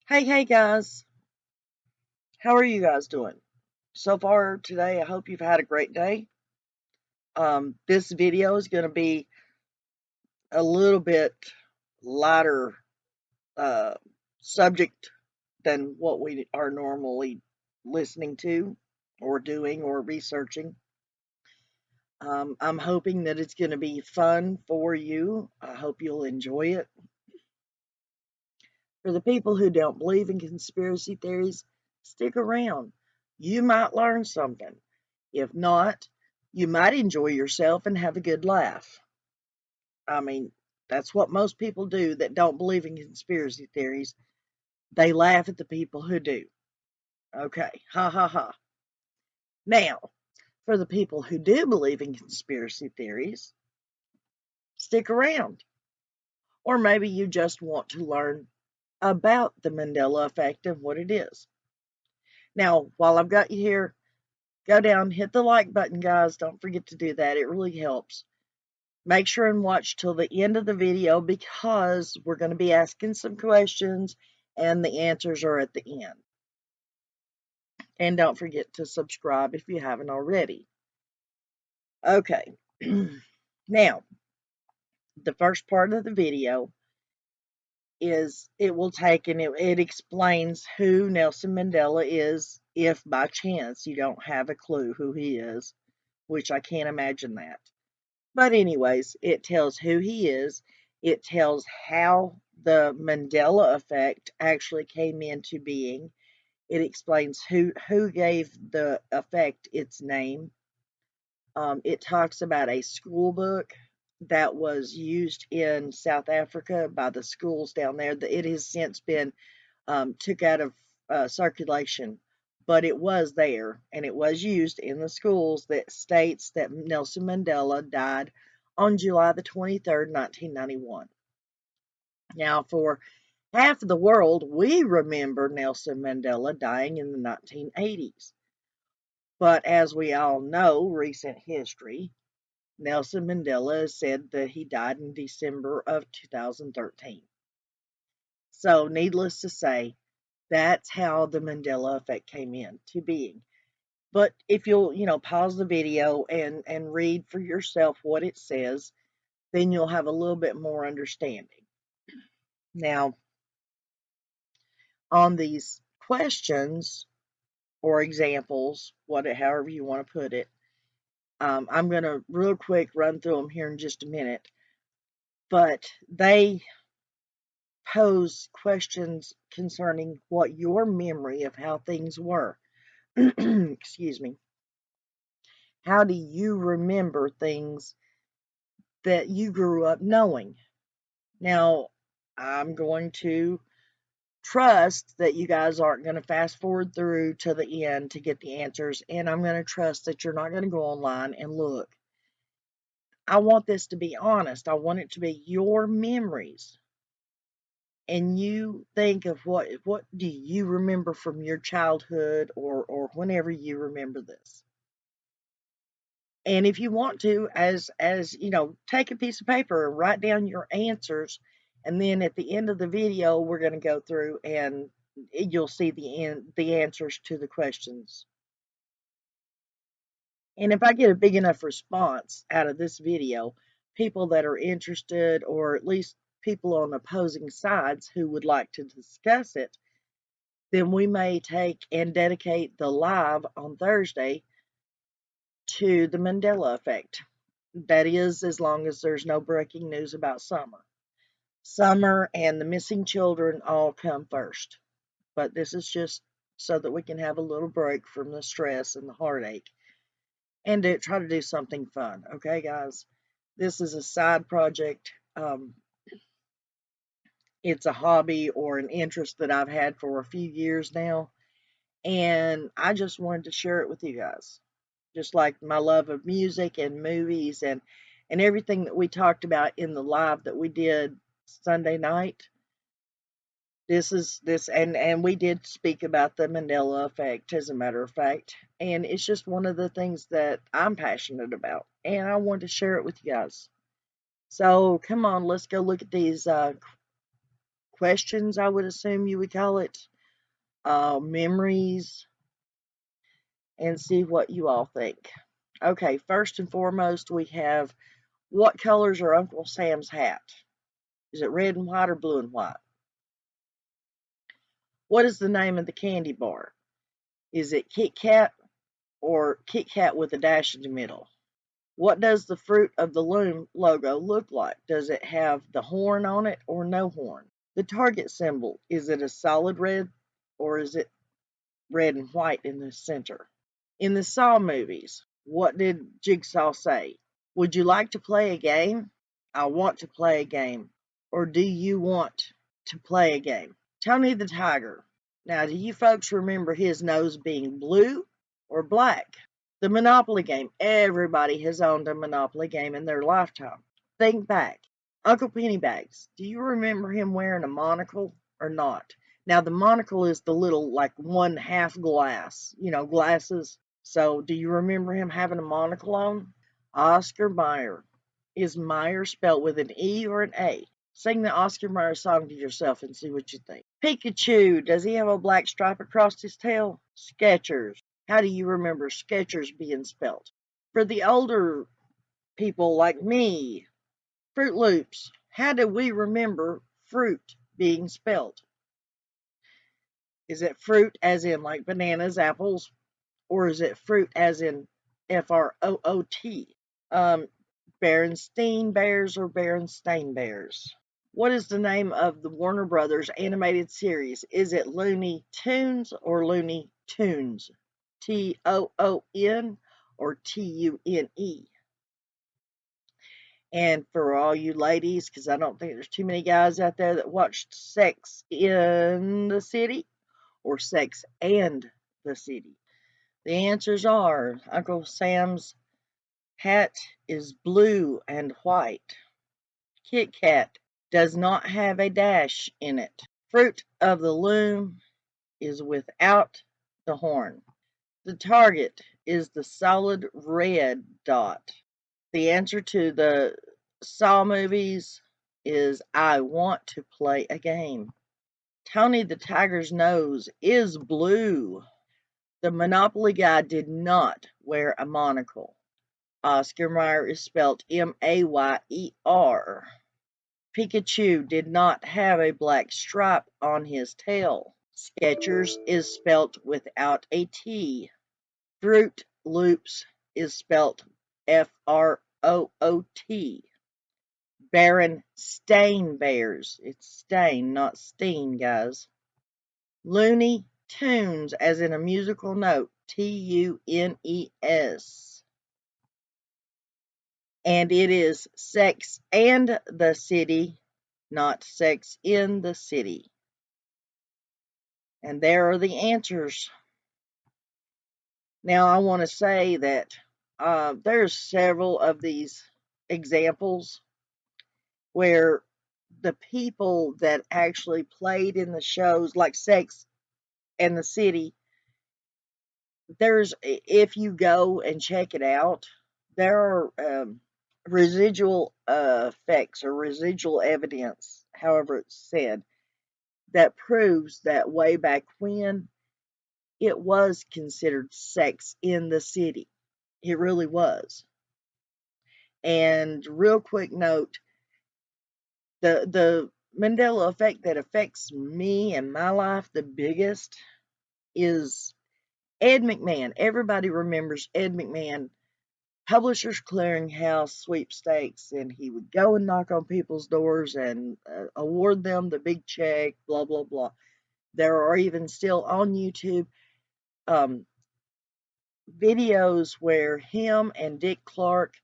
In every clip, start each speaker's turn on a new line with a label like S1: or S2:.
S1: Hey guys, how are you guys doing? So far today, I hope you've had a great day. This video is going to be a little bit lighter uh, subject than what we are normally listening to or doing or researching. I'm hoping that it's going to be fun for you. I hope you'll enjoy it. For the people who don't believe in conspiracy theories, stick around. You might learn something. If not, you might enjoy yourself and have a good laugh. I mean, that's what most people do that don't believe in conspiracy theories. They laugh at the people who do. Okay, ha ha ha. Now, for the people who do believe in conspiracy theories, stick around. Or maybe you just want to learn about the Mandela Effect and what it is. Now, while I've got you here, go down, hit the like button, guys. Don't forget to do that. It really helps. Make sure and watch till the end of the video because we're going to be asking some questions and the answers are at the end. And don't forget to subscribe if you haven't already. Okay. Now, the first part of the video is it will take and it explains who Nelson Mandela is if by chance you don't have a clue who he is, which I can't imagine that. But anyways, it tells who he is. It tells how the Mandela effect actually came into being. It explains who gave the effect its name. It talks about a school book that was used in South Africa by the schools down there. It has since been took out of circulation, but it was there and it was used in the schools that states that Nelson Mandela died on July the 23rd, 1991. Now, for half of the world, we remember Nelson Mandela dying in the 1980s. But as we all know, recent history, Nelson Mandela said that he died in December of 2013. So, needless to say, that's how the Mandela effect came into being. But if you'll, pause the video and read for yourself what it says, then you'll have a little bit more understanding. Now, on these questions or examples, however you want to put it, I'm going to real quick run through them here in just a minute. But they pose questions concerning what your memory of how things were. Excuse me. How do you remember things that you grew up knowing? Now, I'm going to trust that you guys aren't going to fast forward through to the end to get the answers, and I'm going to trust that you're not going to go online and look. I want this to be honest. I want it to be your memories. And you think of what do you remember from your childhood or whenever you remember this. And if you want to, as you know, take a piece of paper and write down your answers, and then at the end of the video, we're going to go through and you'll see the answers to the questions. And if I get a big enough response out of this video, people that are interested, or at least people on opposing sides who would like to discuss it, then we may take and dedicate the live on Thursday to the Mandela Effect. That is, as long as there's no breaking news about Summer. Summer and the missing children all come first. But this is just so that we can have a little break from the stress and the heartache and try to do something fun. Okay, guys? This is a side project. It's a hobby or an interest that I've had for a few years now. And I just wanted to share it with you guys. Just like my love of music and movies and everything that we talked about in the live that we did Sunday night. This and we did speak about the Mandela effect, as a matter of fact, and it's just one of the things that I'm passionate about, and I want to share it with you guys. So come on, let's go look at these questions, I would assume you would call it, memories, and see what you all think. Okay, first and foremost, we have, what colors are Uncle Sam's hat? Is it red and white or blue and white? What is the name of the candy bar? Is it Kit Kat or Kit Kat with a dash in the middle? What does the fruit of the Loom logo look like? Does it have the horn on it or no horn? The target symbol, is it a solid red or is it red and white in the center? In the Saw movies, what did Jigsaw say? Would you like to play a game? I want to play a game. Or do you want to play a game? Tony the Tiger. Now, do you folks remember his nose being blue or black? The Monopoly game. Everybody has owned a Monopoly game in their lifetime. Think back. Uncle Pennybags. Do you remember him wearing a monocle or not? Now, the monocle is the little, like, 1/2 glass, glasses. So, do you remember him having a monocle on? Oscar Mayer. Is Mayer spelled with an E or an A? Sing the Oscar Mayer song to yourself and see what you think. Pikachu. Does he have a black stripe across his tail? Skechers. How do you remember Skechers being spelled? For the older people like me, Fruit Loops. How do we remember fruit being spelled? Is it fruit as in like bananas, apples, or is it fruit as in F-R-O-O-T? Berenstain Bears or Berenstain Bears? What is the name of the Warner Brothers animated series? Is it Looney Tunes or Looney Tunes? T-O-O-N or T-U-N-E? And for all you ladies, because I don't think there's too many guys out there that watched Sex in the City or Sex and the City. The answers are Uncle Sam's hat is blue and white. Kit Kat does not have a dash in it. Fruit of the Loom is without the horn. The target is the solid red dot. The answer to the Saw movies is I want to play a game. Tony the Tiger's nose is blue. The Monopoly guy did not wear a monocle. Oscar Mayer is spelled M-A-Y-E-R. Pikachu did not have a black stripe on his tail. Skechers is spelt without a T. Fruit Loops is spelt F-R-O-O-T. Berenstain Bears. It's stain, not steen, guys. Looney Tunes, as in a musical note. T-U-N-E-S. And it is Sex and the City, not Sex in the City. And there are the answers. Now, I want to say that there's several of these examples where the people that actually played in the shows, like Sex and the City, if you go and check it out, there are residual effects or residual evidence, however it's said, that proves that way back when it was considered Sex in the City. It really was. And real quick note, the Mandela effect that affects me and my life the biggest is Ed McMahon. Everybody remembers Ed McMahon, Publishers Clearinghouse sweepstakes, and he would go and knock on people's doors and award them the big check, blah, blah, blah. There are even still on YouTube videos where him and Dick Clark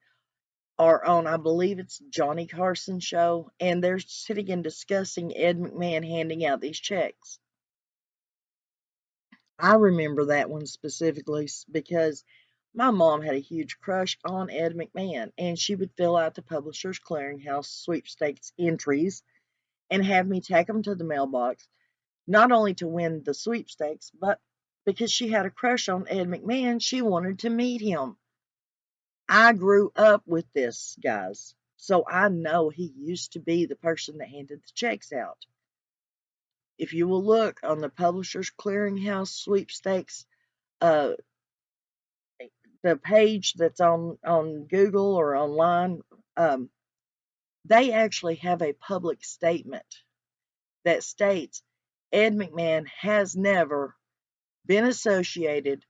S1: are on, I believe it's Johnny Carson's show, and they're sitting and discussing Ed McMahon handing out these checks. I remember that one specifically because my mom had a huge crush on Ed McMahon, and she would fill out the Publishers Clearinghouse sweepstakes entries and have me take them to the mailbox, not only to win the sweepstakes, but because she had a crush on Ed McMahon, she wanted to meet him. I grew up with this, guys, so I know he used to be the person that handed the checks out. If you will look on the Publishers Clearinghouse sweepstakes, uh, the page that's on Google or online, they actually have a public statement that states Ed McMahon has never been associated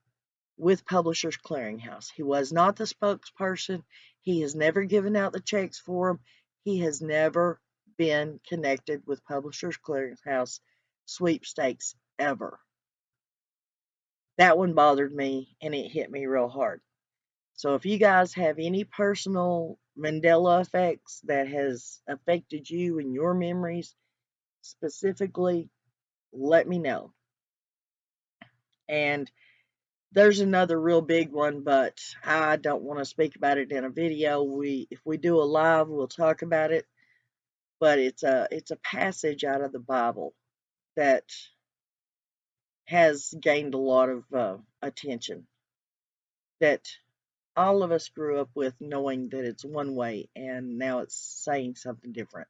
S1: with Publishers Clearinghouse. He was not the spokesperson. He has never given out the checks for them. He has never been connected with Publishers Clearinghouse sweepstakes ever. That one bothered me and it hit me real hard. So if you guys have any personal Mandela effects that has affected you and your memories specifically, let me know. And there's another real big one, but I don't want to speak about it in a video. If we do a live, we'll talk about it. But it's a passage out of the Bible that has gained a lot of attention, that all of us grew up with, knowing that it's one way, and now it's saying something different.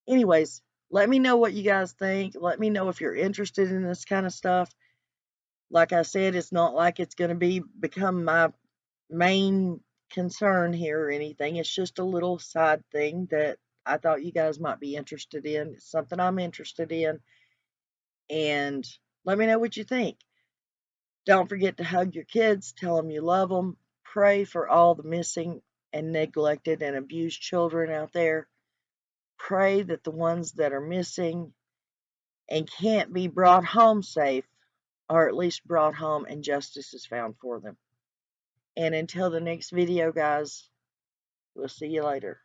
S1: Anyways, let me know what you guys think. Let me know if you're interested in this kind of stuff. Like I said, it's not like it's going to become my main concern here or anything. It's just a little side thing that I thought you guys might be interested in. It's something I'm interested in. And let me know what you think. Don't forget to hug your kids, tell them you love them, pray for all the missing and neglected and abused children out there. Pray that the ones that are missing and can't be brought home safe are at least brought home and justice is found for them. And until the next video, guys, we'll see you later.